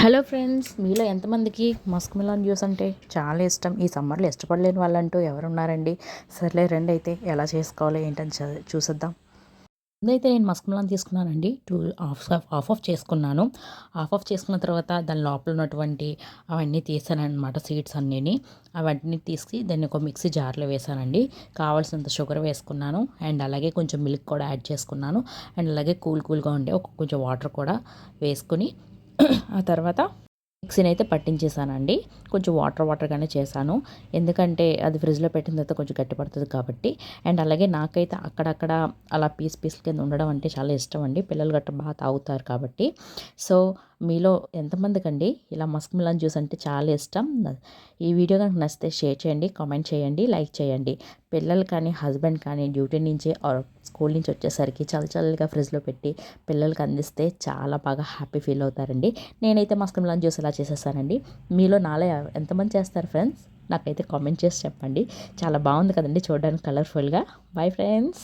Hello friends, మీలో ఎంతమందికి Musk melon juice అంటే చాలా ఇష్టం? ఈ సమ్మర్లో ఇష్టపడలేని వాళ్ళంటూ ఎవరున్నారండి? సర్లే రండి అయితే ఎలా చేసుకోవాలో ఏంటని చూసేద్దాం. ముందైతే నేను మస్క్ మిలన్ తీసుకున్నానండి. హాఫ్ ఆఫ్ చేసుకున్నాను. హాఫ్ ఆఫ్ చేసుకున్న తర్వాత దాని లోపల ఉన్నటువంటి అవన్నీ తీసాననమాట, సీడ్స్ అన్నీని. అవన్నీ తీసి దాన్ని ఒక మిక్సీ జార్లో వేసానండి. కావాల్సినంత షుగర్ వేసుకున్నాను అండ్ అలాగే కొంచెం మిల్క్ కూడా యాడ్ చేసుకున్నాను. అండ్ అలాగే కూల్గా ఉండే కొంచెం వాటర్ కూడా వేసుకుని ఆ తర్వాత మిక్సీని అయితే పట్టించేసానండి. కొంచెం వాటర్గానే చేశాను. ఎందుకంటే అది ఫ్రిడ్జ్‌లో పెట్టిన తర్వాత కొంచెం గట్టి పడుతది కాబట్టి. అండ్ అలాగే నాకైతే అక్కడక్కడ అలా పీస్ కింద ఉండడం అంటే చాలా ఇష్టం అండి. పిల్లలు గట్రా బాగా తాగుతారు కాబట్టి. సో, మీలో ఎంతమందికండి ఇలా మస్క్ మిలన్ జ్యూస్ అంటే చాలా ఇష్టం? ఈ వీడియో గనుక నచ్చితే షేర్ చేయండి, కామెంట్ చేయండి, లైక్ చేయండి. పిల్లలు కానీ, హస్బెండ్ కానీ డ్యూటీ నుంచి ఆర్ స్కూల్ నుంచి వచ్చేసరికి చల్లగా ఫ్రిడ్జ్‌లో పెట్టి పిల్లలకి అందిస్తే చాలా బాగా హ్యాపీ ఫీల్ అవుతారండి. నేనైతే మస్క్ మిలన్ జ్యూస్ ఇలా చేసేసానండి. మీలో నాలా ఎంతమంది చేస్తారు ఫ్రెండ్స్? నాకైతే కామెంట్ చేసి చెప్పండి. చాలా బాగుంది కదండీ చూడడానికి కలర్‌ఫుల్‌గా. Bye friends.